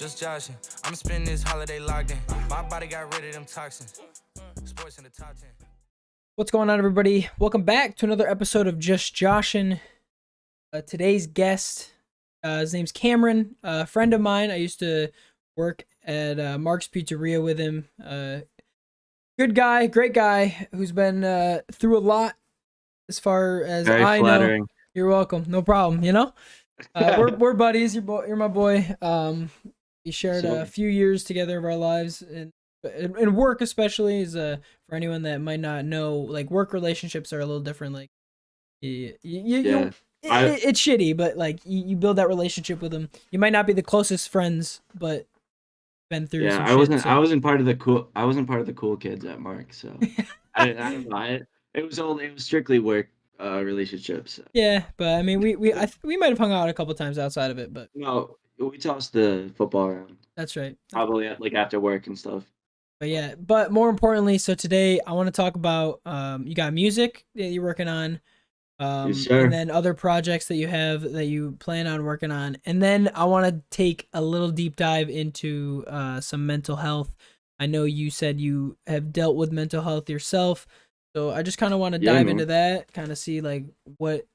just joshing. I'm spending this holiday locked in. My body got rid of them toxins. Sports in the top 10. What's going on, everybody? Welcome back to another episode of Just Joshin. Today's guest, his name's Cameron, a friend of mine. I used to work at Mark's Pizzeria with him. Good guy, great guy, who's been through a lot as far as Very I know. flattering. You're welcome. No problem. We're buddies. You're my boy. We shared a few years together of our lives, and work especially is for anyone that might not know, like, work relationships are a little different. Like it's shitty, but like you build that relationship with them. You might not be the closest friends, but been through some shit. I wasn't part of the cool kids at Mark, so I don't know. It was strictly work relationships. Yeah, but I mean, we might have hung out a couple times outside of it, but No, we tossed the football around. that's right. Probably like after work and stuff. But yeah, but more importantly, so today I want to talk about you got music that you're working on, Yes, sir. and then other projects that you have that you plan on working on, and then I want to take a little deep dive into some mental health. I know you said you have dealt with mental health yourself, so I just kind of want to dive into that, kind of see like what,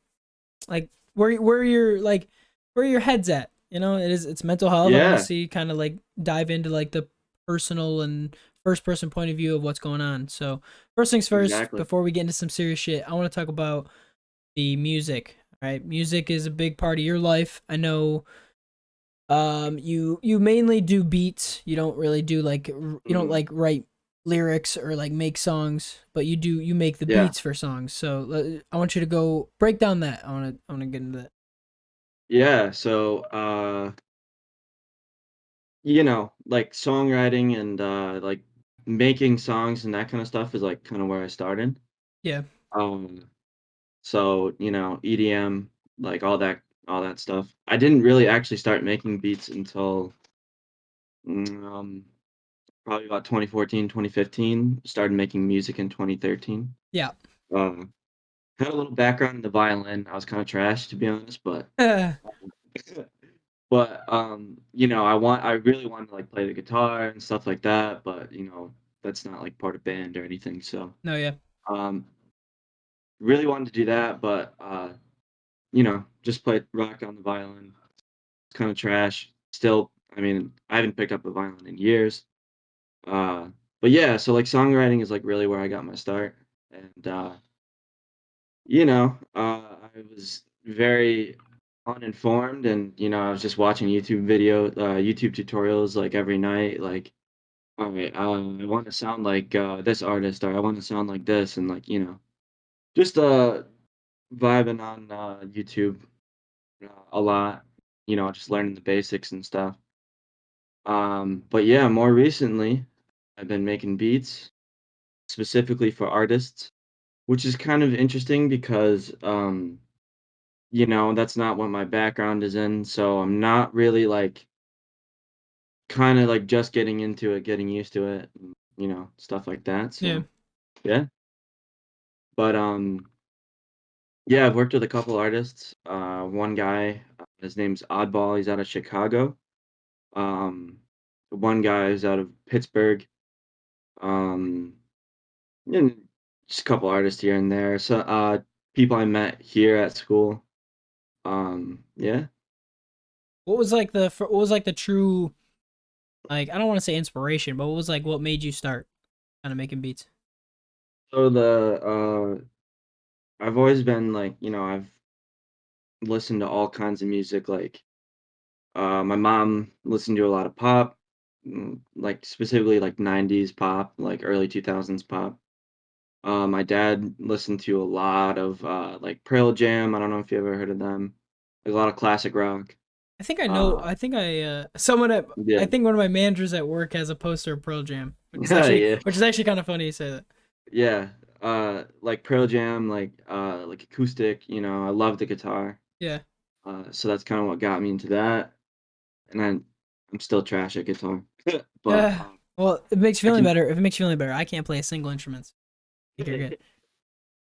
like where your head's at. You know, it's mental health. I want to see, kind of like dive into like the personal and first person point of view of what's going on. So first things first, before we get into some serious shit, I want to talk about the music. All right, music is a big part of your life. I know you mainly do beats. You don't really do like, you don't like write lyrics or like make songs, but you make the beats for songs. So I want you to go break down that. I want to get into that. Yeah, so like songwriting and like making songs and that kind of stuff is like kind of where I started. Yeah. So, EDM, like all that stuff. I didn't really actually start making beats until um, probably about 2014, 2015. Started making music in 2013. Yeah. Um, had a little background in the violin. I was kind of trash, to be honest, but I really wanted to like play the guitar and stuff like that, but that's not like part of band or anything. So No, yeah. um, really wanted to do that, but just played rock on the violin. It's kind of trash. Still, I mean, I haven't picked up a violin in years. But yeah, so like songwriting is like really where I got my start. And I was very uninformed, and I was just watching YouTube tutorials like every night, like, all right, I want to sound like this artist, or I want to sound like this, and like, just vibing on YouTube a lot, just learning the basics and stuff. But yeah, more recently, I've been making beats specifically for artists, which is kind of interesting because, that's not what my background is in. So I'm not really like kind of like just getting into it, getting used to it, and, stuff like that. So yeah. But yeah, I've worked with a couple artists. One guy, his name's Oddball. He's out of Chicago. Um, One guy is out of Pittsburgh. Um, and just a couple artists here and there. So, people I met here at school. Yeah. What was like the true, like, I don't want to say inspiration, but what made you start kind of making beats? So I've always been like, I've listened to all kinds of music. Like, my mom listened to a lot of pop, like specifically like 90s pop, like early 2000s pop. My dad listened to a lot of like Pearl Jam. I don't know if you ever heard of them. Like a lot of classic rock. I think I know. I think someone at Yeah. I think one of my managers at work has a poster of Pearl Jam, which is Yeah. actually kind of funny you say that. Yeah. Like Pearl Jam, like acoustic, I love the guitar. Yeah. So that's kind of what got me into that. And I'm still trash at guitar. But Yeah. Well, it makes you I feeling can better. If it makes you feeling better, I can't play a single instrument. So I think you're good.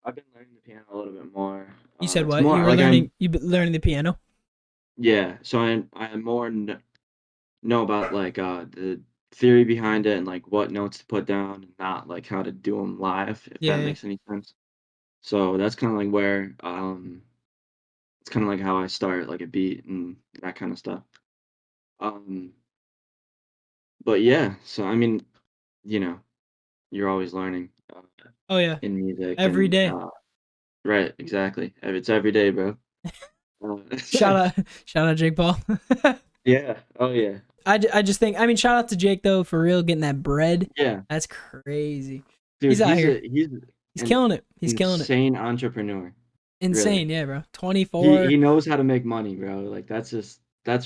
I've been learning the piano a little bit more. You said It's what? more like I'm You've been learning the piano? yeah, so I'm more know about like the theory behind it and like what notes to put down and not like how to do them live, if that Yeah. makes any sense. So that's kind of like where it's kind of like how I start like a beat and that kind of stuff. Um, but yeah, so I mean, you know, you're always learning Oh yeah. in music Every and day. right, exactly. It's every day, bro. Shout out, shout out Jake Paul. Yeah. Oh yeah. I just think, I mean, shout out to Jake though, for real, getting that bread. Yeah. That's crazy. Dude, He's out here. he's He's an killing it. He's killing it. insane entrepreneur. Really. Insane, yeah, bro. He 24. knows how to make money, bro. Like that's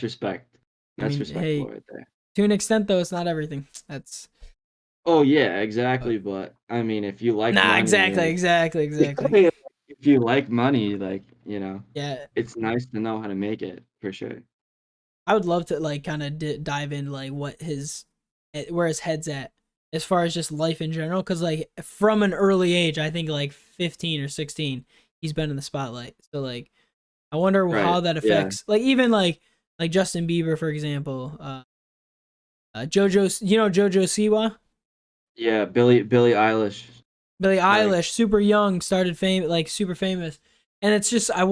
respect. I That's mean, respectable hey, right there. to an extent though, it's not everything. That's Oh yeah, but exactly. But I mean, if you like nah, money, exactly, like exactly, exactly. if you like money, like Yeah, it's nice to know how to make it for sure. I would love to like kind of dive into like where his head's at as far as just life in general. Because like from an early age, I think like 15 or 16, he's been in the spotlight. So like, I wonder Right. how that Yeah. affects like even like Justin Bieber, for example. JoJo, JoJo Siwa, Yeah. Billie Eilish. Billie Like Eilish, super young, started like super famous, and it's just I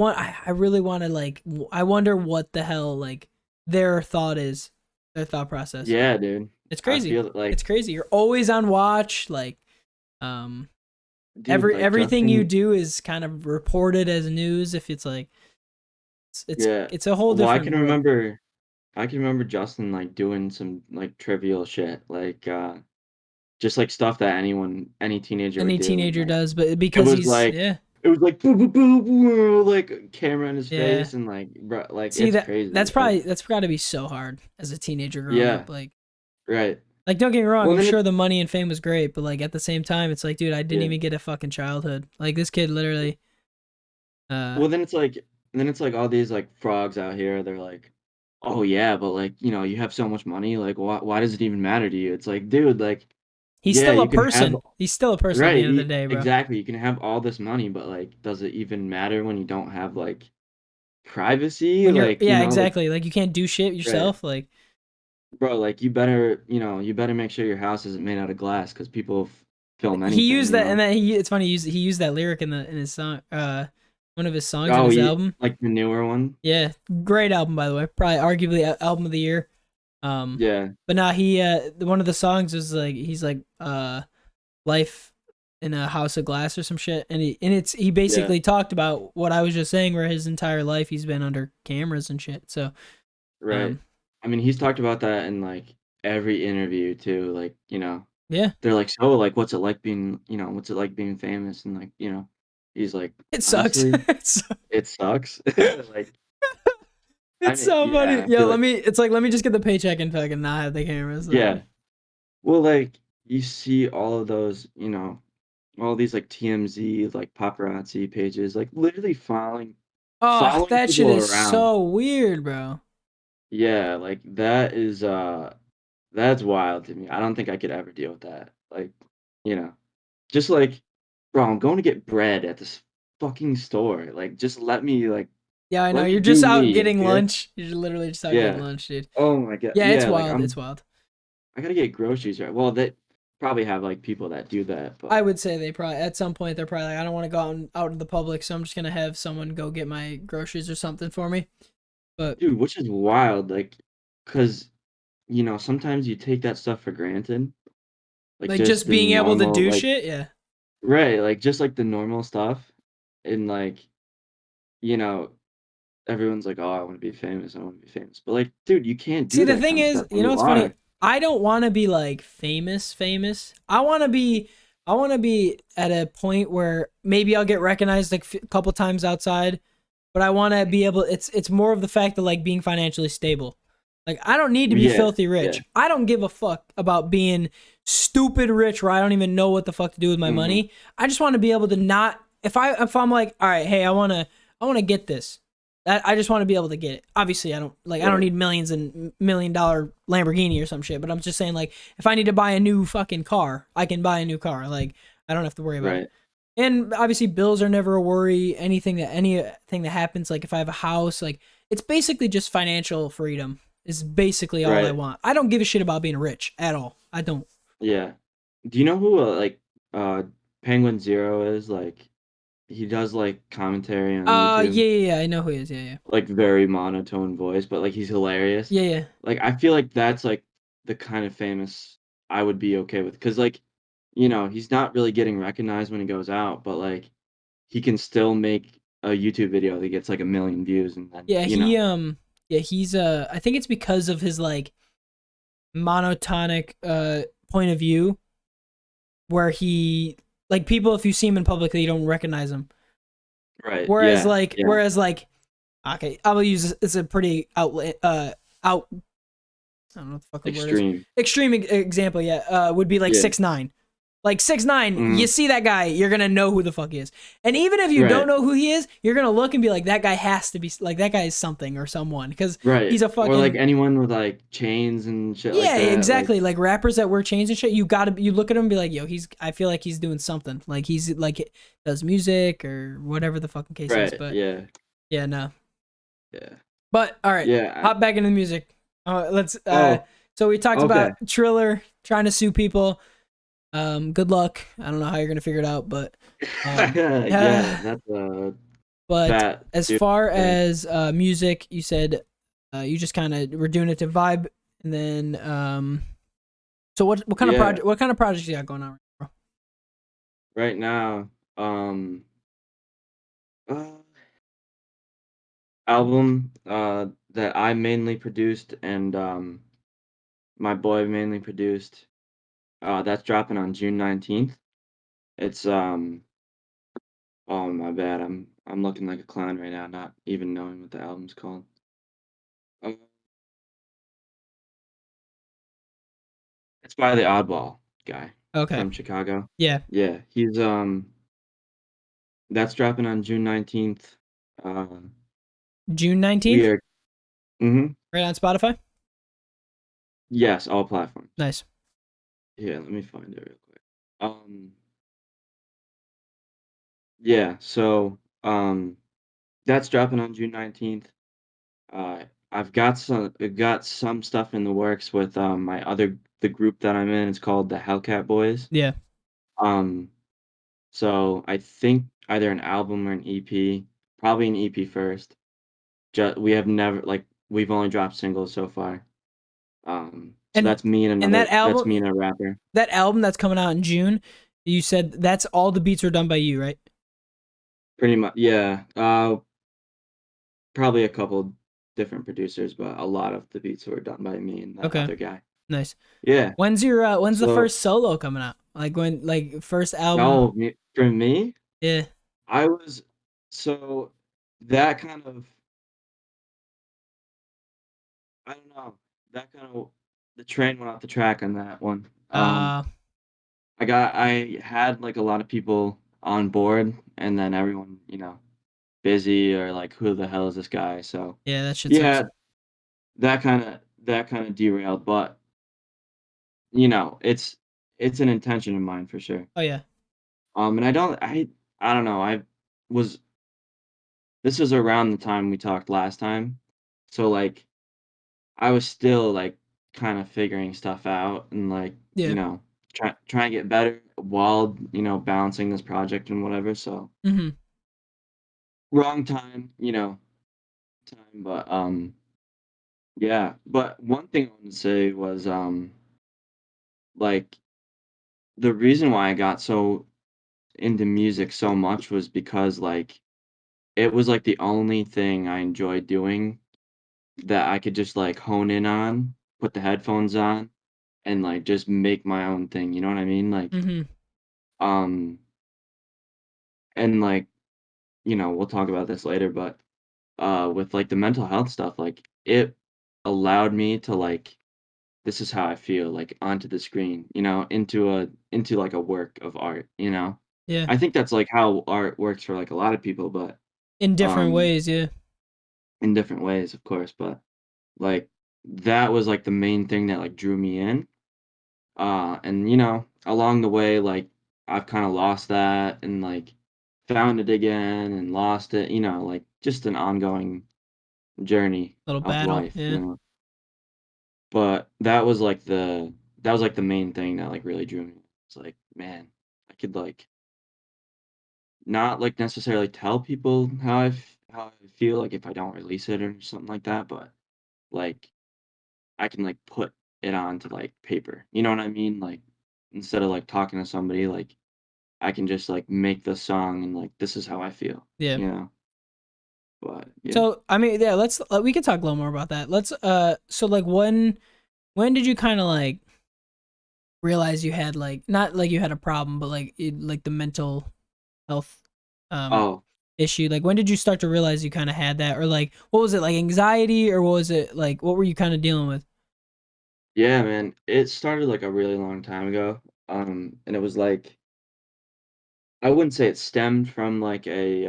really want to like I wonder what the hell like their thought is, their thought process. yeah, dude. It's I crazy. feel like It's crazy. You're always on watch. Like, um, dude, like everything you Justin. do is kind of reported as news. If it's like, Yeah. it's a whole Well, different world. I can remember Justin like doing some like trivial shit, like just like stuff that any teenager would Any do, and teenager like does, but it because was he's like yeah, it was like boo boo boo boo, like camera in his yeah. face and like bro, like See it's that crazy. that's got to be so hard as a teenager growing Yeah, up. right. Like don't get me wrong, Well, I'm then sure it's the money and fame was great, but like at the same time, it's like, dude, I didn't yeah. even get a fucking childhood. Like this kid literally, uh, Well, then it's like all these like frogs out here. They're like, oh yeah, but like you have so much money. Like, why does it even matter to you? It's like, dude, like, he's yeah, still a you can have person. He's still a person at the right, end of the day, bro. exactly. You can have all this money, but like, does it even matter when you don't have like privacy? When you're Like, yeah, like exactly. Like you can't do shit right, yourself. Like bro. Like, you better make sure your house isn't made out of glass because people film he anything. used that, and then it's funny. He used that lyric in his song, one of his songs in Oh, his you album. like the newer one? Yeah, great album by the way. Probably arguably album of the year. Um, Yeah, but now one of the songs is like he's like life in a house of glass or some shit, and he yeah, basically talked about what I was just saying, where his entire life he's been under cameras and shit. So right. um, I mean, he's talked about that in like every interview too. Like, yeah, they're like, so like, what's it like being famous? And like, he's like, it sucks. honestly, it sucks. Like, I It's mean, so funny. yeah, I Yo, feel like, let me just get the paycheck and fucking not have the cameras. yeah. Well, like, you see all of those, all these like TMZ, like paparazzi pages, like literally Oh, following that shit people is around. so weird, bro. Yeah, like that's wild to me. I don't think I could ever deal with that. Like, you know, just like, bro, I'm going to get bread at this fucking store. Like, just Yeah, I know. let me You're do just out me, getting okay? lunch. You're literally just out getting Yeah. lunch, dude. Oh my God. Yeah, it's Yeah, like wild. It's wild. I gotta get groceries right. Well, they probably have like people that do that, I but would say they probably at some point they're probably like, I don't want to go out in the public, so I'm just gonna have someone go get my groceries or something for me. But dude, which is wild, like, cause sometimes you take that stuff for granted, like like just just the being able to normal, do like shit, yeah. right, like just like the normal stuff, and like you know everyone's like, "Oh, I wanna be famous, I wanna be famous." But, like, dude, you can't See, do the that thing kinda is, stuff when you what's funny? are. I don't want to be like famous. I want to be at a point where maybe I'll get recognized like a couple times outside, but I want to be able. It's more of the fact that like being financially stable. Like I don't need to be Yeah, filthy yeah, rich. I don't give a fuck about being stupid rich where I don't even know what the fuck to do with my mhm, money. I just want to be able to not if I'm like, all right, hey, I want to get this. That I just want to be able to get it. Obviously, I don't right, need millions and $1 million Lamborghini or some shit, but I'm just saying like if I need to buy a new fucking car, I can buy a new car. Like I don't have to worry about it. right, And obviously bills are never a worry. Anything that happens, like if I have a house, like it's basically just financial freedom is basically all I Right. want. I don't give a shit about being rich at all. I don't. Yeah. Do you know who like uh Penguin Zero is? Like he does like commentary on Yeah, YouTube, yeah, yeah. I know who he is. Yeah, yeah, like very monotone voice, but like he's hilarious. yeah, yeah. Like I feel like that's like the kind of famous I would be okay with, because like, he's not really getting recognized when he goes out, but like he can still make a YouTube video that gets like 1 million views, and then Yeah, yeah, he's I think it's because of his like monotonic point of view where he like people if you see him in public you don't recognize him. right, Whereas yeah, like yeah, whereas like okay, I will use this, it's a pretty out I don't know what the fuck the word is. extreme, Extreme example, yeah, would be like yeah, 6ix9ine. Like 6ix9ine, you mm, see that guy, you're gonna know who the fuck he is. And even if you don't right, know who he is, you're gonna look and be like, that guy has to be like that guy is something or someone because right, he's a or like fucking anyone with like chains and shit like yeah, that, like exactly. Like rappers that wear chains and shit, you look at him and be like, yo, he's I feel like he's doing something. Like he's like does music or whatever the fucking case is. right, But yeah, yeah, no. yeah, But all right, yeah. hop back into the music. Let's Oh, so we talked okay. about Triller trying to sue people. Good luck. I don't know how you're gonna figure it out, but um Yeah, that's a but fat as dude far thing. as music, you said you just kind of were doing it to vibe and then so Yeah, what kind of projects you got going on right now, right now, um, uh, album that I mainly produced and my boy mainly produced. That's dropping on June 19th. It's oh my bad. I'm looking like a clown right now, not even knowing what the album's called. Uh, it's by the Oddball guy bro? Okay. from Chicago. Yeah. Yeah, he's that's dropping on June 19th. Uh, June we 19th, are mm-hmm. right on Spotify. Yes, all platforms. Nice. Yeah, let me find it real quick. Yeah, so that's dropping on June 19th. I've got some stuff in the works with the group that I'm in. It's called the Hellcat Boys. Yeah. Um, so I think either an album or an EP, probably an EP first. We have never like we've only dropped singles so far. So And and that's me and a rapper. that album that's coming out in June, you said that's all the beats are done by you, right? Pretty much, yeah. Probably a couple different producers, but a lot of the beats were done by me and that Okay. other guy. Nice. Yeah. When's the So, first solo coming out? Like when like first album? oh, for me, Yeah. I was so that kind of I don't know that kind of the train went off the track on that one. Uh I had like a lot of people on board, and then everyone, busy or like, who the hell is this guy? So yeah, that shit sucks. yeah, that kind of derailed, but it's an intention of mine for sure. Oh yeah. And I don't know. Was This was around the time we talked last time, so like I was still like kind of figuring stuff out and like Yeah. trying to get better while balancing this project and whatever. So Mhm. wrong time, but yeah. But one thing I wanted to say was like the reason why I got so into music so much was because like it was like the only thing I enjoyed doing that I could just like hone in on, put the headphones on, and like just make my own thing. You know what I mean? Mhm. Um, and like we'll talk about this later, but with like the mental health stuff, like it allowed me to like this is how I feel like onto the screen, into like a work of art. Yeah. I think that's like how art works for like a lot of people, but In different um ways, yeah. in different ways, of course, but like that was like the main thing that like drew me in. And along the way, like I've kind of lost that and like found it again and lost it, like just an ongoing journey Little of battle, life, yeah. But that was like the main thing that like really drew me. It's like, man, I could like not like necessarily tell people how I feel like if I don't release it or something like that, but like I can like put it onto like paper. You know what I mean? Like instead of like talking to somebody, like I can just like make the song and like this is how I feel, Yeah. you know? But yeah. So I mean, yeah, let's we could talk a little more about that. Let's so like when did you kind of like realize you had like not like you had a problem, but like like the mental health um Oh, issue? Like when did you start to realize you kind of had that, or like what was it, like anxiety, or what was it like what were you kind of dealing with? yeah, man. It started like a really long time ago. And it was like I wouldn't say it stemmed from like a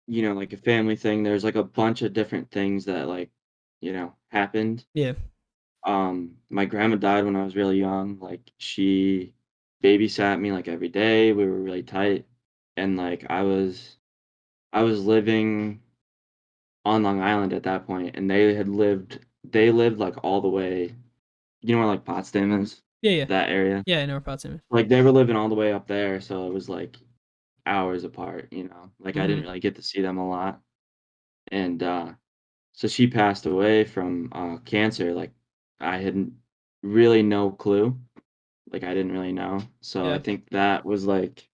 like a family thing. There's like a bunch of different things that like, happened. Yeah. My grandma died when I was really young. Like she babysat me like every day. We were really tight. And like I was living on Long Island at that point and they lived like all the way, you know where like Potsdam is? Yeah, yeah. That area. Yeah, I know about Simmons. Like they were living all the way up there, so it was like hours apart, you know. Like I didn't Mhm. really get to see them a lot. And so she passed away from cancer. Like I hadn't really no clue. Like I didn't really know. So I Yeah. think that was like,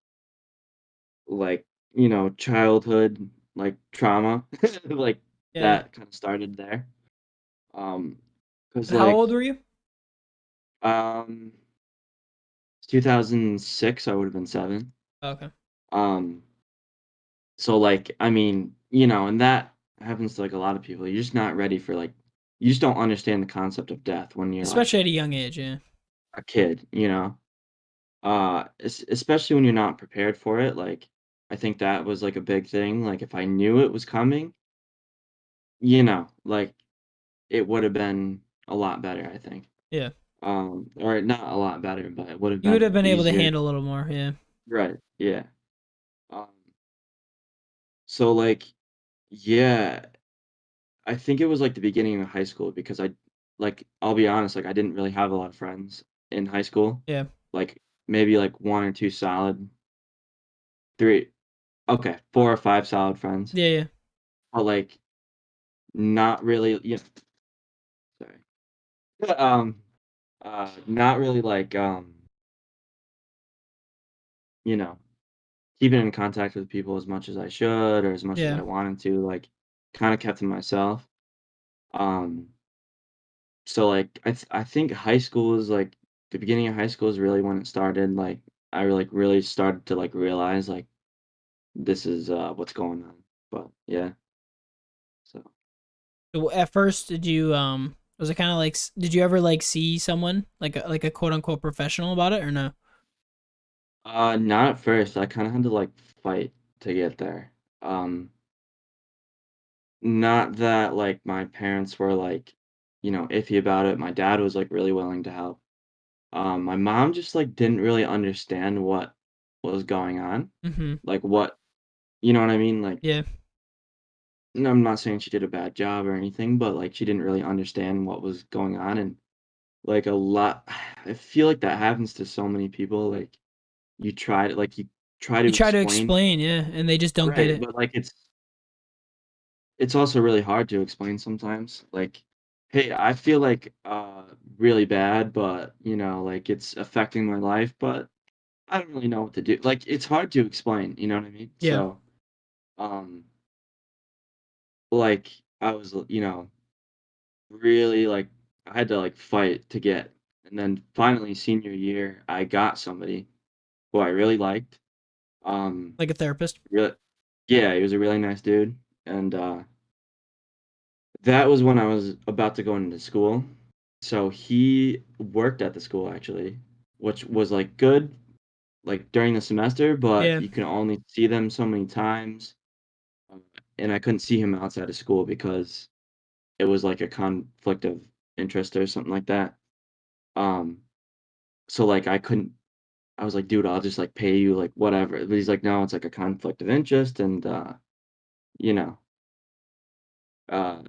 childhood like trauma. Like Yeah, yeah. that kind of started there. Um, cuz And how like old were you? um 2006 I would have been 7. Oh, okay. Um so like I mean, and that happens to like a lot of people. You're just not ready for like you just don't understand the concept of death when you're like Especially at a young age, yeah. a kid, you know? Especially when you're not prepared for it, like, I think that was, like, a big thing, like, if I knew it was coming, like, it would have been a lot better, I think. Yeah. Or not a lot better, but it would have You would have been been able to easier. handle a little more, yeah. Right, yeah. Um, so, like, yeah, I think it was, like, the beginning of high school because I'll be honest, like, I didn't really have a lot of friends in high school, Yeah. like, maybe, like, 1 or 2 solid 3 okay, 4 or 5 solid friends, Yeah, yeah. but, like, not really sorry. Um, not really, like, you know, keeping in contact with people as much as I should or as much as Yeah. I wanted to, like, kinda kept to myself. Um, so, like, I think high school is, like the beginning of high school is really when it started, like, really started to, like, realize, like, this is, what's going on, but yeah, so So at first, did you was it kind of like did you ever like see someone like a quote unquote professional about it or no? not at first, I kinda had to, like, fight to get there. Um Not that, like, my parents were, like, iffy about it. My dad was, like, really willing to help. My mom just, like, didn't really understand what was going on. Mhm. Like, what you know what I mean? Like, Yeah. no, I'm not saying she did a bad job or anything, but, like, she didn't really understand what was going on, and, like, a lot I feel like that happens to so many people, like, you try You to try to explain explain, yeah, and they just don't get right, it. but, like, it's also really hard to explain sometimes. Like, "Hey, I feel like, really bad, but, like, it's affecting my life, but I don't really know what to do." Like, it's hard to explain, you know what I mean? Yeah. So, um, like, I was, really, like I had to, like, fight to get and then finally senior year, I got somebody who I really liked. Um, Like a therapist. real Yeah, he was a really nice dude, and, that was when I was about to go into school. So he worked at the school actually, which was, like, good, like, during the semester, but Yeah. you can only see them so many times, um, and I couldn't see him outside of school because it was, like, a conflict of interest or something like that. Um, so, like, I was like, "Dude, I'll just, like, pay you, like, whatever." But he's like, "No, it's, like, a conflict of interest," and, you know, uh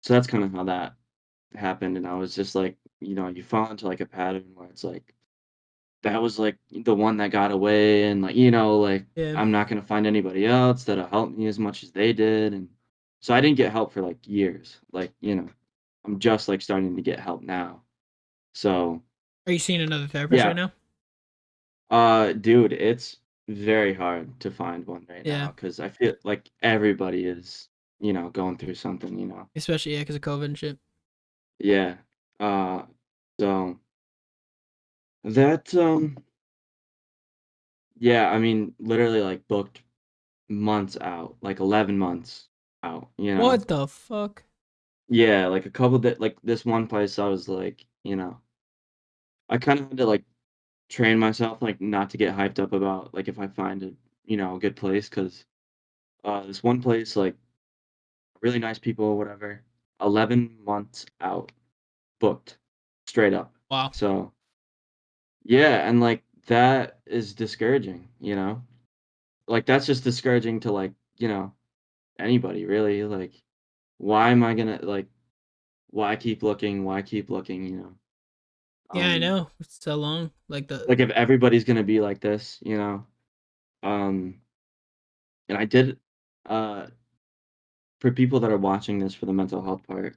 So that's kind of how that happened, and I was just like, you fall into like a pattern where it's like that was like the one that got away, and like like Yeah. I'm not gonna find anybody else that'll help me as much as they did, and so I didn't get help for like years. Like I'm just like starting to get help now. So Are you seeing another therapist right yeah, now? dude, it's very hard to find one right Yeah. now because I feel like everybody is going through something. Especially because of COVID and shit. Yeah. Uh, so that yeah, I mean, literally like booked months out, like 11 months out. What the fuck? Yeah, like a couple that like this one place I was like, I kind of had to like train myself like not to get hyped up about like if I find a good place cuz this one place like really nice people whatever, 11 months out booked straight up. Wow. So, yeah, and like that is discouraging. Like that's just discouraging to like, anybody really like why am I gonna like why keep looking? Why keep looking? Yeah, I Um, know. It's so long. Like like the if everybody's gonna be like this. Um, and I did, uh, for people that are watching this for the mental health part,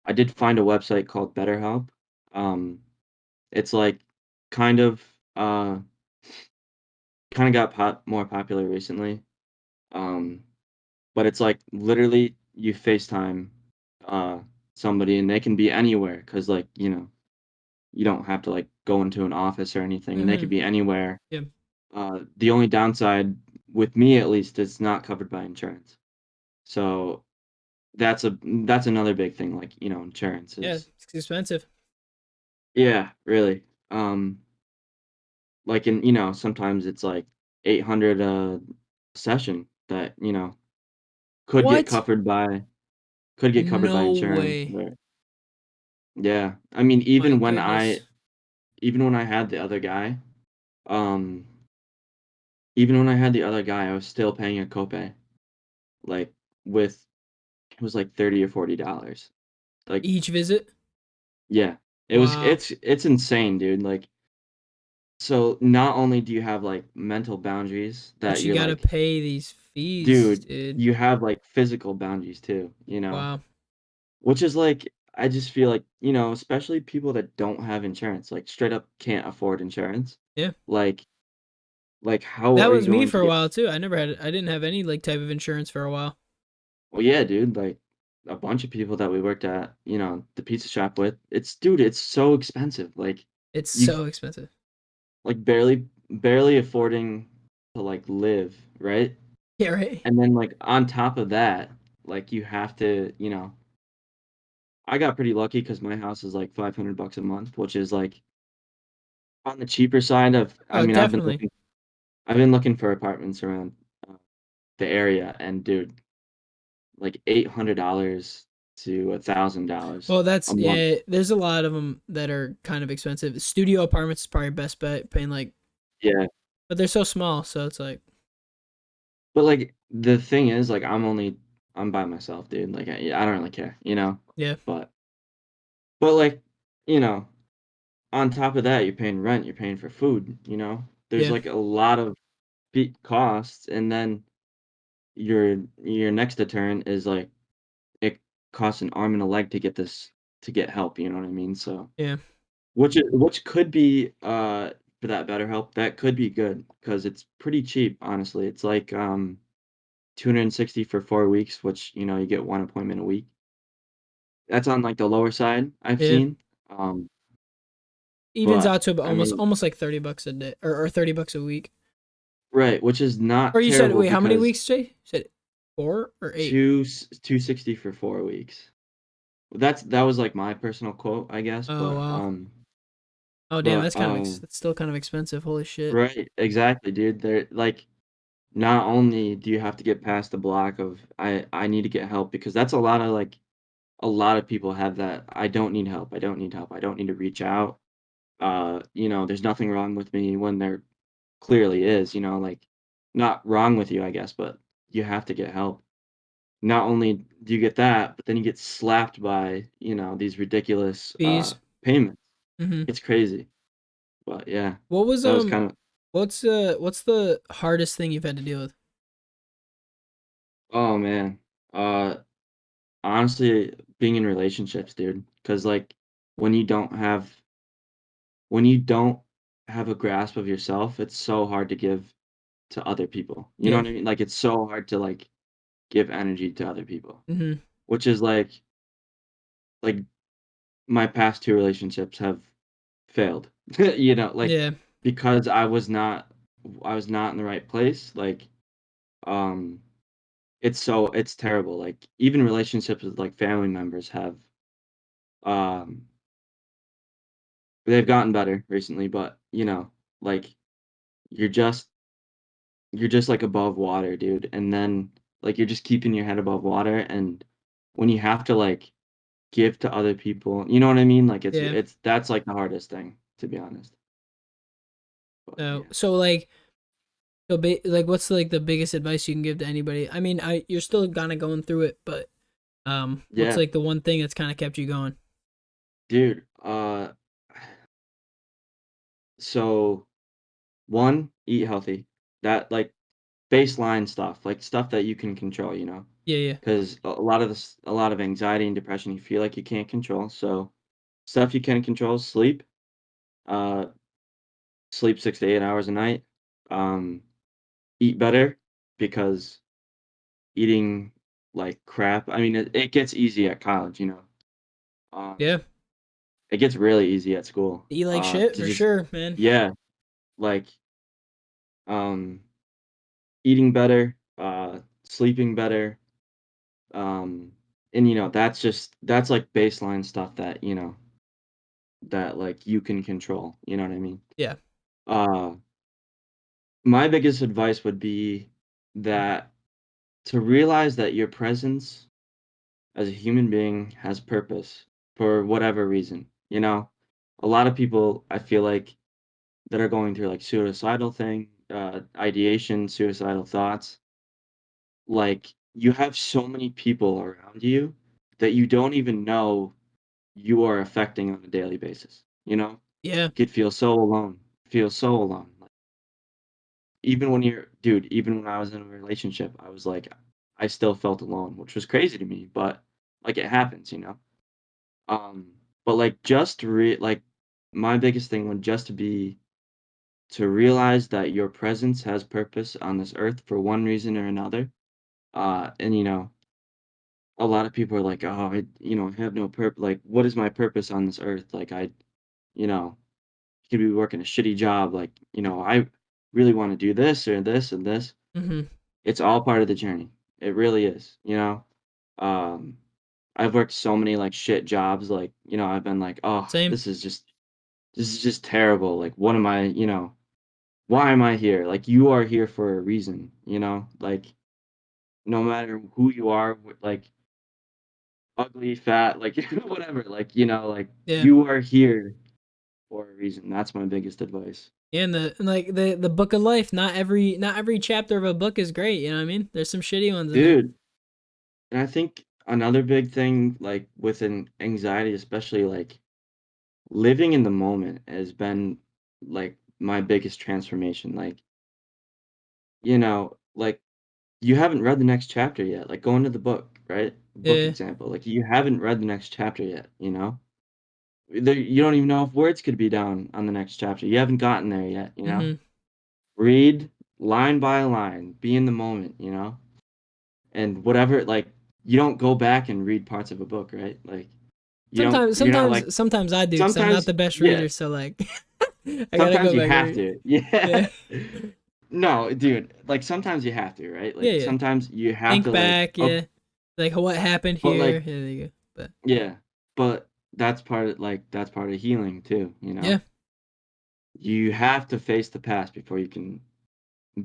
I did find a website called BetterHelp. Um, it's like kind of, uh, kind of got more popular recently. Um, but it's like literally you FaceTime, uh, somebody and they can be anywhere because like, you don't have to like go into an office or anything, and they could Mhm. be anywhere. Yeah. The only downside, with me at least, it's not covered by insurance. So that's another big thing. Like insurance Yeah, is it's expensive. yeah, really. Like in sometimes it's like 800 a session that could get What? covered by No insurance. way. But yeah, I mean My goodness. even when I had the other guy, um, even when I had the other guy, I was still paying a copay. Like with it was like 30 or $40. Like Each visit? yeah. Wow. It's insane, dude. Like so not only do you have like mental boundaries But that you you're gotta like, pay these fees, dude, dude. you have like physical boundaries too. Wow. Which is like I just feel like, especially people that don't have insurance, like straight up can't afford insurance. Yeah. Like how That are you was me going to for a get while too. I didn't have any like type of insurance for a while. well, yeah, dude, like a bunch of people that we worked at, the pizza shop with, dude, it's so expensive. Like It's you so expensive. like barely affording to like live, right? Yeah, right. And then like on top of that, like you have to. I got pretty lucky because my house is like 500 bucks a month, which is like on the cheaper side of. I Oh, mean, definitely. I've been looking for apartments around uh, the area, and dude, like $800 to $1,000 Well, a that's month. yeah. There's a lot of them that are kind of expensive. Studio apartments is probably best bet, paying like, Yeah, but they're so small, so it's like, but like the thing is, like I'm by myself, dude. Like I don't really care. yeah, But like you know, on top of that, you're paying rent, you're paying for food. There's yeah, like a lot of costs, and then your next to turn is like it costs an arm and a leg to get help. You know what I mean? So yeah, which could be for that better help that could be good because it's pretty cheap. Honestly, it's like 260 for 4 weeks, which you get one appointment a week. That's on like the lower side I've yeah. seen. Um, Evens but out to about I mean, almost like $30 a day or $30 a week. right, which is Or not you said terrible wait, how many because weeks, Jay? You said 4 or 8? 260 for 4 weeks. That was like my personal quote, I guess. Oh But wow. Oh damn, but that's still kind of expensive. Holy shit. right, exactly, dude. They're like not only do you have to get past the block of I need to get help because that's a lot of people have that I don't need help. I don't need help. I don't need to reach out. There's nothing wrong with me when there clearly is, like not wrong with you, I guess, but you have to get help. not only do you get that, but then you get slapped by, these ridiculous Fees. payments. Mm-hmm. It's crazy. But yeah, What was that was kind of, what's the hardest thing you've had to deal with? oh man. Uh Honestly, being in relationships, dude, cuz like when you don't have when you don't have a grasp of yourself, it's so hard to give to other people. You know Yeah. what I mean? Like it's so hard to like give energy to other people, Mm-hmm. which is like my past two relationships have failed. Like Yeah. because I was not in the right place. Like um it's terrible. Like even relationships with like family members have um they've gotten better recently, but like you're just you're just like above water, dude. And then like you're just keeping your head above water, and when you have to like give to other people, you know what I mean? Like Yeah. it's that's like the hardest thing, to be honest. But So yeah. so like like what's like the biggest advice you can give to anybody? I mean, I you're still kind of going through it, but what's Yeah, like the one thing that's kind of kept you going? dude. So one, eat healthy. That like baseline stuff, like stuff that you can control, Yeah, yeah. because a lot of anxiety and depression you feel like you can't control. So stuff you can control, sleep. Uh, Sleep 6 to 8 hours a night. Um, Eat better because eating like crap. I mean, it gets easy at college. Um, Yeah. it gets really easy at school. Eat like shit To for just sure, man. yeah, like um, eating better, sleeping better, and that's like baseline stuff that that like you can control. You know what I mean? Yeah. Uh, my biggest advice would be that to realize that your presence as a human being has purpose for whatever reason. A lot of people I feel like that are going through like suicidal ideation, suicidal thoughts, like you have so many people around you that you don't even know you are affecting on a daily basis. Yeah. You could feel so alone, feel so alone. Like, even when I was in a relationship, I was like, I still felt alone, which was crazy to me, but like it happens. Um, but like like my biggest thing would just be to realize that your presence has purpose on this earth for one reason or another. And a lot of people are like, oh, I have no purpose. Like, what is my purpose on this earth? Like, you know, could be working a shitty job. Like, I really want to do this or this and this. Mm-hmm. It's all part of the journey. It really is. Um, I've worked so many like shit jobs. Like, I've been like, oh, Same. this is just terrible. Like, what am why am I here? Like, you are here for a reason. Like, no matter who you are, like, ugly, fat, like, whatever, like, Yeah. you are here for a reason. That's my biggest advice. Yeah, and like the book of life, not every chapter of a book is great, you know what I mean? There's some shitty ones in there. Dude, and I think another big thing, like, with an anxiety, especially, like, living in the moment has been, like, my biggest transformation. Like, you haven't read the next chapter yet. Like, go into the book, right? Book Yeah. example. Like, you haven't read the next chapter yet? You don't even know if words could be down on the next chapter. You haven't gotten there yet? Mm-hmm. Read line by line, be in the moment? And whatever, like, you don't go back and read parts of a book, right? Like, Sometimes, you're not like, sometimes I do because I'm not sometimes, the best yeah, reader. So like, I gotta sometimes go you back and have read. to. Yeah, Yeah. No, dude, like, sometimes you have to, right? yeah, Like, yeah. sometimes you have Think to, like, back. Yeah, like what happened but, here. like, Yeah, there you go. But yeah, but that's part of healing too. yeah, You have to face the past before you can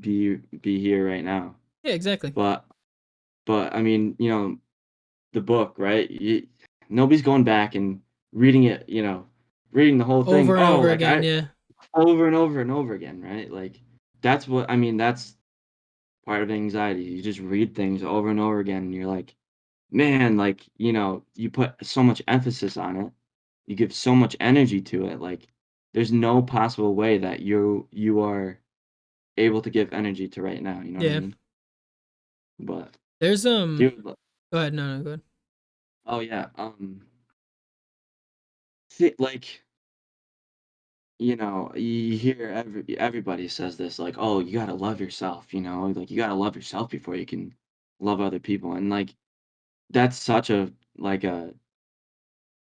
be here right now. yeah, exactly. But I mean, the book, right? Nobody's going back and reading it, reading the whole thing. Over and Oh, over like again. I Yeah, over and over and over again, right? Like that's what I mean. part of anxiety. You just read things over and over again, and you're like, man, like, you put so much emphasis on it. You give so much energy to it. Like, there's no possible way that you are able to give energy to right now. You know what I Yeah. mean? But There's dude, go ahead, no, go ahead. oh yeah, see, like, you hear everybody says this, like, oh, you gotta love yourself. Like you gotta love yourself before you can love other people, and like that's such a like a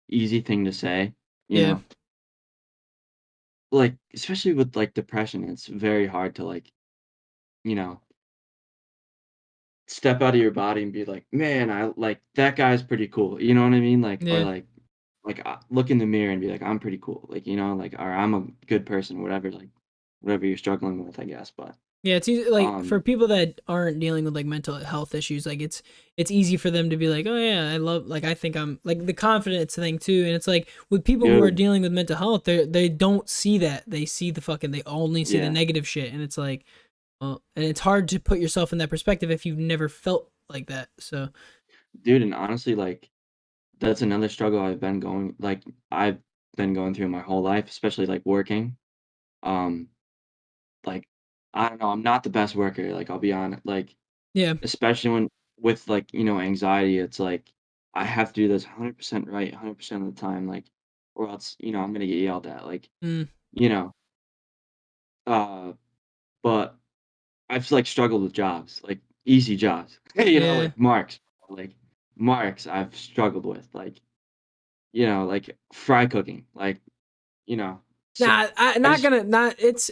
easy thing to say, you Yeah. know, like especially with like depression, it's very hard to like you know step out of your body and be like, man, I like that guy's pretty cool. You know what I mean? Like, or Yeah. like look in the mirror and be like, I'm pretty cool. Like, like, or I'm a good person, whatever you're struggling with, I guess. But Yeah, it's easy, like for um, people that aren't dealing with like mental health issues, like it's easy for them to be like, oh yeah, I love, like I think I'm like the confidence thing too, and it's like with people who are dude, dealing with mental health, they don't see that, they see the fucking, they only see the yeah, negative shit, and it's like, well, and it's hard to put yourself in that perspective if you've never felt like that. So dude, and honestly, like that's another struggle I've been going through my whole life, especially like working. Um, like I don't know, I'm not the best worker. Like I'll be honest, like yeah, especially when with like anxiety, it's like I have to do this 100% right 100% of the time, like or else I'm gonna get yelled at. Like mm, you know, uh, but I've like struggled with jobs, like easy jobs. yeah. Like like marks I've struggled with, like fry cooking, like you know, so Nah, I I not just gonna not. It's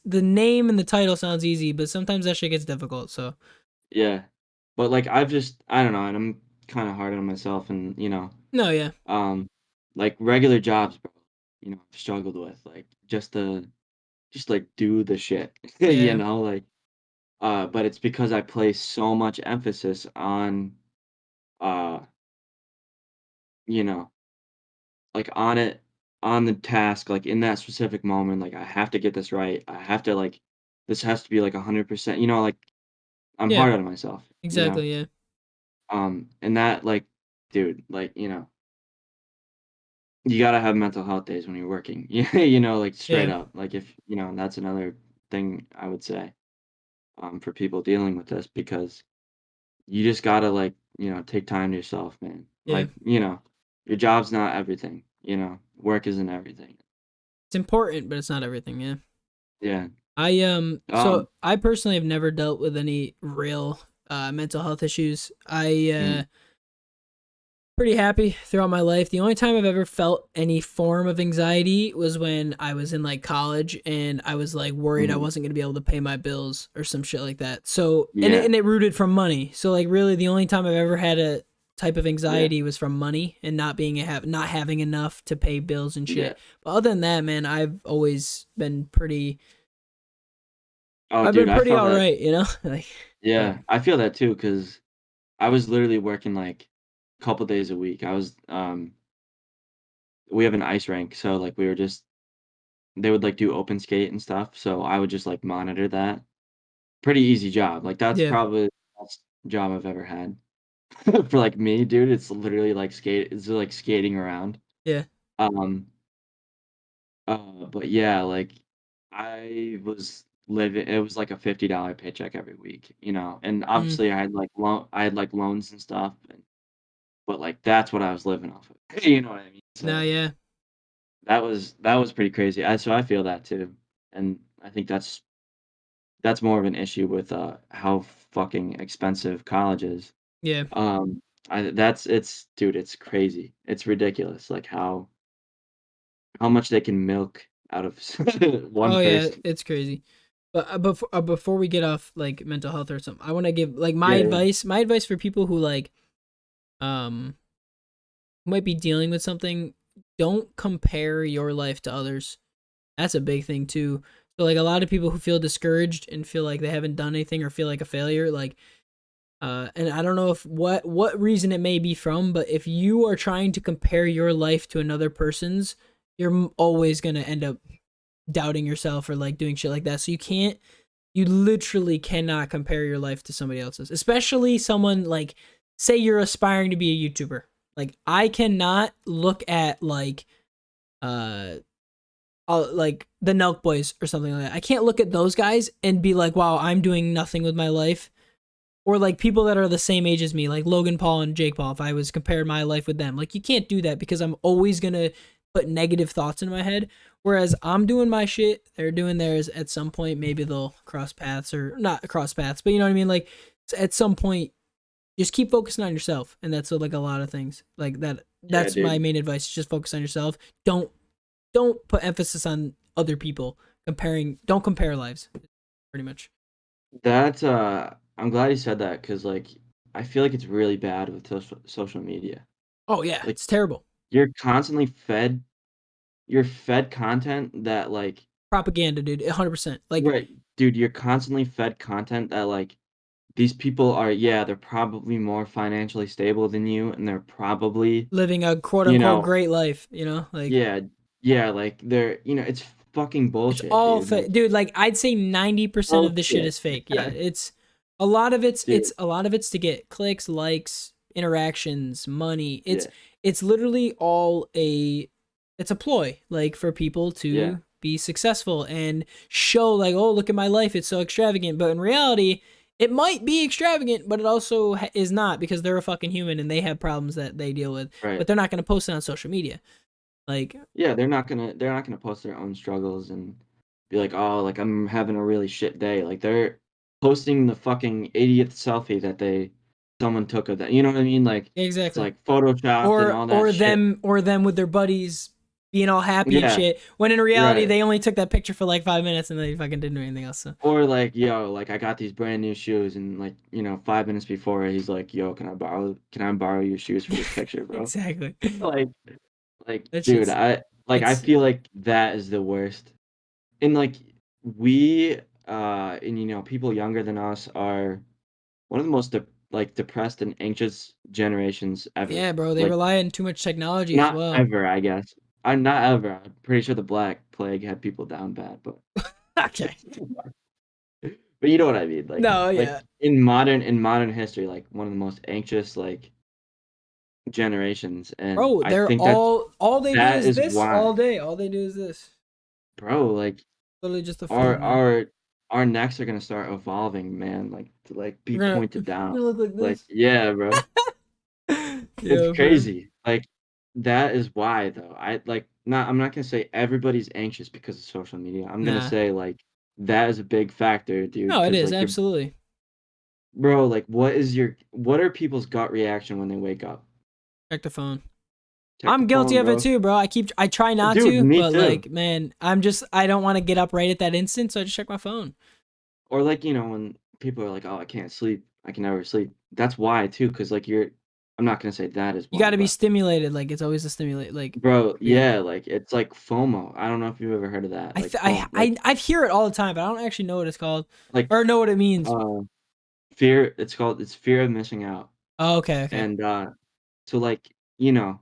the name and the title sounds easy, but sometimes that shit gets difficult. So yeah, but like I don't know, and I'm kind of hard on myself, and no, yeah, um, like regular jobs, bro. I've struggled with like just like do the shit, yeah, like but it's because I place so much emphasis on uh, you know, like on the task, like in that specific moment, like I have to get this right. I have to like this has to be like 100%, like I'm yeah, hard on myself. exactly, yeah, And that like, dude, like, you gotta have mental health days when you're working. Yeah, like straight yeah. up. Like if, and that's another thing I would say, for people dealing with this because you just gotta like, take time to yourself, man. Yeah. Like, your job's not everything. Work isn't everything. It's important, but it's not everything. Yeah. Yeah. So Um, I personally have never dealt with any real mental health issues. I mm, pretty happy throughout my life. The only time I've ever felt any form of anxiety was when I was in like college and I was like worried I mhm, wasn't going to be able to pay my bills or some shit like that. So, and yeah, it rooted from money. So like really the only time I've ever had a type of yeah, anxiety was from money and not having enough to pay bills and yeah. shit. But other than that, man, Oh, I've dude, been I pretty felt all that. right, you know? Like but Yeah, I feel that too because I was literally working like a couple days a week. We have an ice rink, so like we were just they would like do open skate and stuff, so I would just like monitor that. Pretty easy job. Like that's yeah, probably the best job I've ever had. For like me, dude, it's literally like it's like skating around. yeah. Um, but yeah, like I was living it was like a $50 paycheck every week. And Mm, obviously I had like loans and stuff, but like that's what I was living off of. You know what I mean? no, So yeah. that was pretty crazy. So I feel that too. And I think that's more of an issue with how fucking expensive college is. Yeah. It's dude, it's crazy. It's ridiculous like how much they can milk out of one Oh yeah, person. it's crazy. But before we get off like mental health or something, I want to give like my Yeah, yeah. advice. My advice for people who like um might be dealing with something, don't compare your life to others. That's a big thing too. So like a lot of people who feel discouraged and feel like they haven't done anything or feel like a failure, like and I don't know if what reason it may be from, but if you are trying to compare your life to another person's, you're always going to end up doubting yourself or like doing shit like that. So You literally cannot compare your life to somebody else's, especially someone like, say you're aspiring to be a YouTuber. Like, I cannot look at uh like the Nelk Boys or something like that. I can't look at those guys and be like, wow, I'm doing nothing with my life. Or like people that are the same age as me, like Logan Paul and Jake Paul, if I was comparing my life with them. Like, you can't do that because I'm always gonna put negative thoughts in my head. Whereas I'm doing my shit, they're doing theirs. At some point, maybe they'll cross paths, or not cross paths, but you know what I mean? Like, at some point, just keep focusing on yourself. And that's like a lot of things. Like that Yeah, that's my dude. main advice. Just focus on yourself. Don't put emphasis on other people. Don't compare lives, pretty much. That's I'm glad you said that because like I feel like it's really bad with social media. Oh yeah, Like it's terrible. you're constantly fed you're fed content that like Propaganda, dude. 100%. Like, right, dude, you're constantly fed content that like these people are yeah, they're probably more financially stable than you and they're probably, living a quote you unquote know, great life, you know? Like, yeah, yeah, like they're, it's fucking it's bullshit, all dude. fake. Like Dude, like, I'd say 90% of the shit bullshit. is fake. Yeah, it's a lot of Dude, a lot of it's to get clicks, likes, interactions, money. yeah, It's literally all it's a ploy, like, for people yeah, to be successful and show, like, oh, look at my life, it's so extravagant. But in reality, it might be extravagant, but it also is not, because they're a fucking human and they have problems that they deal with. right. But they're not going to post it on social media. Like, Yeah, they're not gonna post their own struggles and be like, "Oh, like, I'm having a really shit day." Like, they're posting the fucking 80th selfie that someone took of that, you know what I mean? Like, it's, exactly. like, photoshopped and all that shit. Or them with their buddies being all happy and Yeah, shit, when in reality right. they only took that picture for like 5 minutes and they fucking didn't do anything else. So. Or, like, "Yo, like, I got these brand new shoes," and, like, 5 minutes before, he's like, "Yo, can I borrow your shoes for this picture, bro?" Exactly. Like That dude, shit's I it's feel like that is the worst. And, like, we, and, people younger than us are one of the most depressed and anxious generations ever. yeah, bro. They Like, rely on too much technology as not well. ever, I guess. I'm not ever. I'm pretty sure the Black Plague had people down bad, but Okay. but you know what I mean. No, Like yeah, in modern history, like one of the most anxious like generations, and bro. I They're think all they do that is is this why, all day. All they do is this. bro. Like Literally just a our phone, man. our our necks are gonna start evolving, man. Like to like be pointed We're down. gonna look like Like this. yeah, bro. It's Yeah, bro. crazy. Like, that is why though. I'm not gonna say everybody's anxious because of social media. I'm gonna Nah. say, like, that is a big factor, dude. No, it Because is like, absolutely. bro, like, what are people's gut reaction when they wake up? Check the phone. Check the I'm guilty phone, of it bro. too, bro. I try not Dude, to, me but too. like, man, I don't want to get up right at that instant, so I just check my phone. Or like, when people are like, "Oh, I can't sleep. I can never sleep." That's why too, because like I'm not gonna say that is You got why, to be but stimulated. Like, it's always a stimulate. Like, bro, yeah. yeah, like it's like FOMO. I don't know if you've ever heard of that. Like FOMO, I hear it all the time, but I don't actually know what it's called like or know what it means. uh it's fear of missing out. Oh, okay, okay. And so like, you know,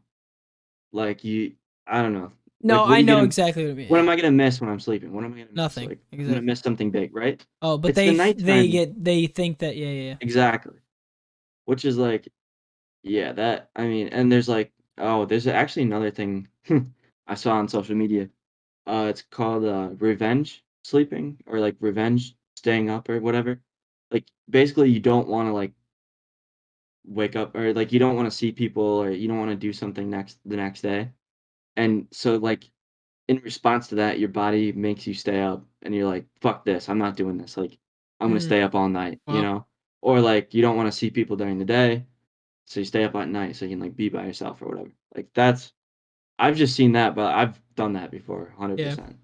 like I don't know. No, Like what I are you know gonna exactly what it means. what Yeah, am I gonna miss when I'm sleeping? What am I gonna miss? nothing. Like I'm gonna Exactly. miss something big, right? Oh, but It's the nighttime they think that, yeah, yeah, yeah. exactly. Which is like, yeah, that I mean, and there's actually another thing I saw on social media. It's called revenge sleeping or like revenge staying up or whatever. Like basically you don't want to like wake up or like you don't want to see people or you don't want to do something the next day. And so like in response to that, your body makes you stay up and you're like, fuck this, I'm not doing this. Like I'm gonna Mm, stay up all night, you well, know? Or like you don't want to see people during the day, so you stay up at night so you can like be by yourself or whatever. Like that's I've just seen that, but I've done that before, yeah. 100%.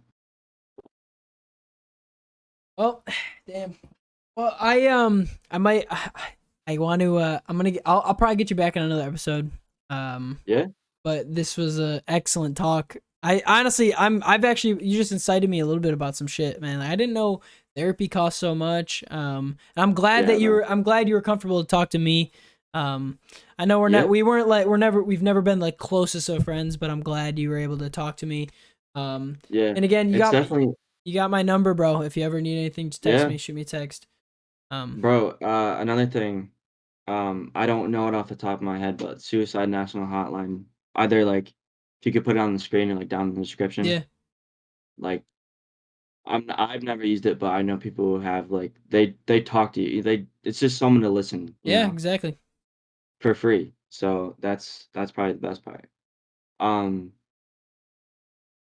Well, damn. Well, I might I want to I'll probably get you back in another episode. Um, Yeah, but this was a excellent talk. I honestly, I've actually, you just incited me a little bit about some shit, man. I didn't know therapy costs so much. And yeah, bro. I'm glad you were comfortable to talk to me. I know Yeah, we've never been like closest of friends, but I'm glad you were able to talk to me. yeah. And again, It's definitely You got my number, bro. If you ever need anything, just text Yeah, me, shoot me a text. bro. Another thing. I don't know it off the top of my head, but Suicide National Hotline. Either like, if you could put it on the screen or like down in the description. Yeah. Like, I've never used it, but I know people who have. Like, they talk to you. It's just someone to listen. Yeah, exactly. For free. So that's probably the best part. Um,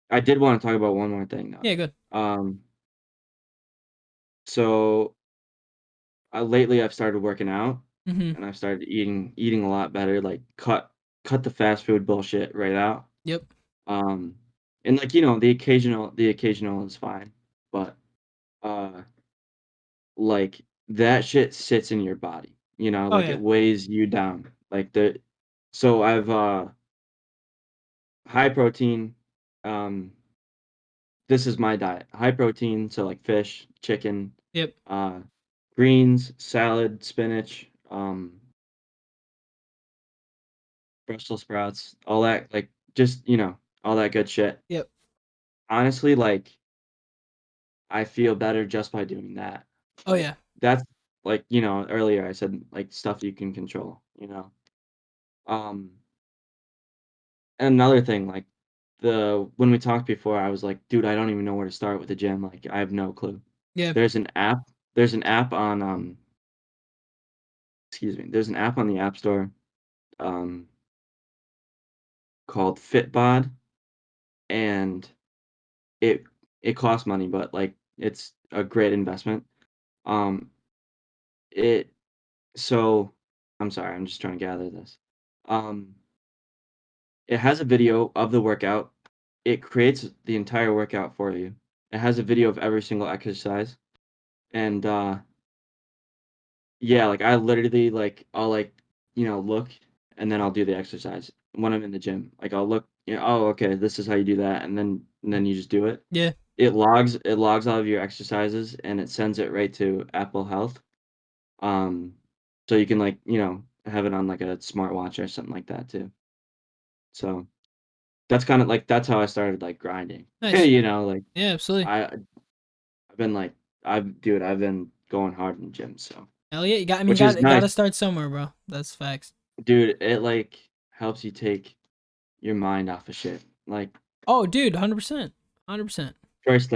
I did want to talk about one more thing though. Yeah, good. Um, so lately I've started working out Mm-hmm. and I've started eating a lot better. Like cut the fast food bullshit right out. Yep. Um, and like the occasional is fine, but uh, like that shit sits in your body. Oh Like yeah. it weighs you down. So I've high protein. Um, this is my diet. High protein, so like fish, chicken, Yep. uh, greens, salad, spinach, Brussels sprouts, all that, like just all that good shit. Yep. Honestly, like I feel better just by doing that. Oh Like yeah. that's like earlier I said like stuff you can control. Um, and another thing, like when we talked before, I was like, dude, I don't even know where to start with the gym. Like I have no clue. Yeah. There's an app. There's an app on excuse me. There's an app on the App Store um called Fitbod, and it it costs money, but like it's a great investment. Um, it so I'm sorry, I'm just trying to gather this. Um, it has a video of the workout. It creates the entire workout for you. It has a video of every single exercise, and yeah, like I literally I'll look and then I'll do the exercise when I'm in the gym. Like I'll look, oh okay, this is how you do that, and then you just do it. Yeah. It logs all of your exercises and it sends it right to Apple Health. Um, so you can have it on like a smartwatch or something like that too. So that's kind of like that's how I started like grinding. Nice. Like Yeah, absolutely. I I've been like I've been going hard in the gym, so Hell yeah. You got. I mean, which is got nice. to start somewhere, bro. That's facts. Dude, it like helps you take your mind off of shit. Like Oh, dude, 100%. 100%. first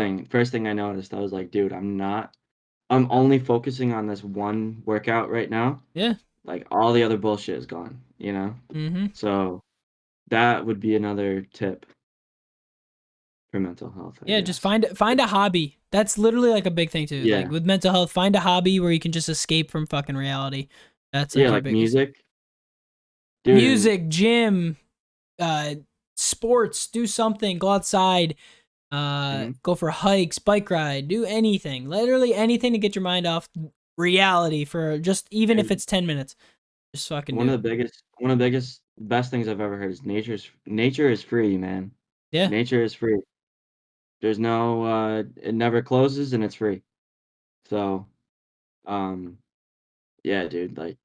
thing I noticed, I was like, dude, I'm only focusing on this one workout right now. Yeah. Like all the other bullshit is gone. Mm-hmm. So that would be another tip for mental health, I Yeah, just guess. find a hobby. That's literally like a big thing too. Like Yeah. with mental health, find a hobby where you can just escape from fucking reality. That's like Yeah, your like biggest thing. music. Dude, and Music, gym, uh, sports, do something, go outside, mhm. go for hikes, bike ride, do anything. Literally anything to get your mind off reality for just even if And it's 10 minutes. Just fucking one do of it. the biggest best things I've ever heard is nature is free, man. Yeah. Nature is free. There's no it never closes and it's free. So, um yeah, dude, like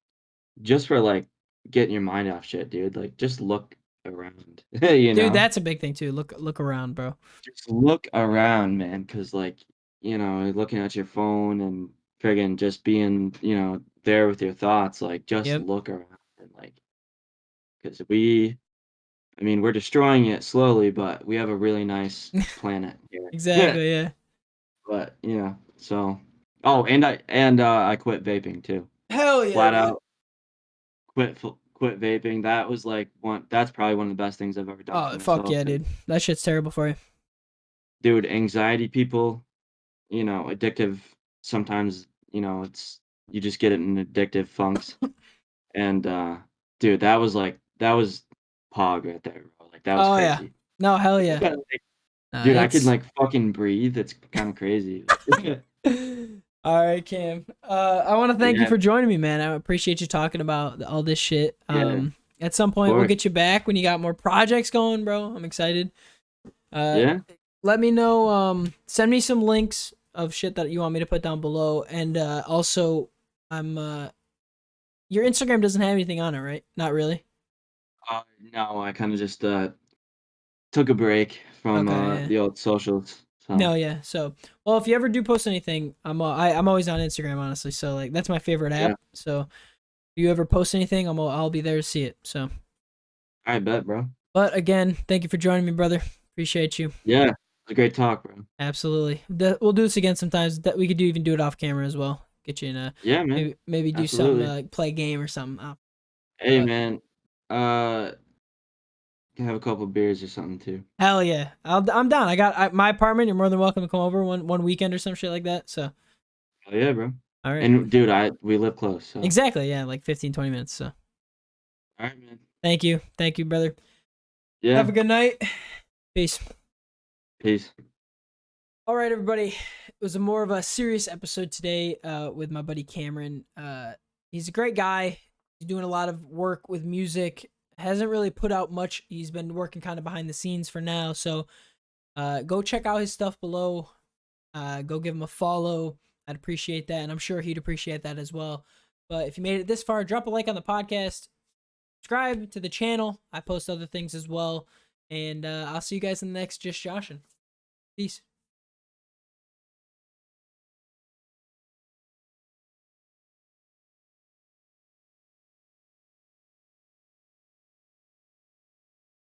just for like getting your mind off shit, dude, like just look around. you Dude, know? that's a big thing too. Look around, bro. Just look around, man, cuz like, looking at your phone and friggin' just being, there with your thoughts, like just Yep. look around and like cuz I mean, we're destroying it slowly, but we have a really nice planet here. Exactly, yeah. But, so oh, I quit vaping too. Hell yeah, Flat dude. out quit vaping. That was like that's probably one of the best things I've ever done for Oh, fuck myself. yeah, And dude. That shit's terrible for you. dude, anxiety people, addictive sometimes, it's you just get it in addictive funks. And dude, that was pog right there, bro. Like that was Oh yeah. crazy. No, hell yeah. Like, Nah, dude, I could it's like fucking breathe. It's kind of crazy. all right, Cam. I want to thank you Yeah, for joining me, man. I appreciate you talking about all this shit. yeah, of At some point we'll course. get you back when you got more projects going, bro. I'm excited. Uh, Yeah. let me know. Send me some links of shit that you want me to put down below, and also, I'm your Instagram doesn't have anything on it, right? Not really. No, I kind of just took a break from Okay, yeah. the old socials. So No, yeah. So, well, if you ever do post anything, I'm always on Instagram, honestly. So like that's my favorite app. yeah, So if you ever post anything, I'll be there to see it. So, I bet, bro. but again, thank you for joining me, brother. Appreciate you. Yeah, it was a great talk, bro. Absolutely. We'll do this again sometimes. That we could even do it off camera as well. Get you in a Yeah, man. maybe do something Absolutely. play a game or something. Hey, But man. Uh, can have a couple beers or something too. hell yeah, I'm down. I got my apartment. You're more than welcome to come over one weekend or some shit like that. So Oh yeah, bro. all right, And dude, we live close, so. exactly. Yeah, like 15-20 minutes. So All right, man. thank you, brother. Have Yeah. a good night. Peace. Peace. All right, everybody. It was a more of a serious episode today with my buddy Cameron. He's a great guy. He's doing a lot of work with music. Hasn't really put out much. He's been working kind of behind the scenes for now. So go check out his stuff below. Go give him a follow. I'd appreciate that. And I'm sure he'd appreciate that as well. But if you made it this far, drop a like on the podcast. Subscribe to the channel. I post other things as well. And I'll see you guys in the next Just Joshin. Peace.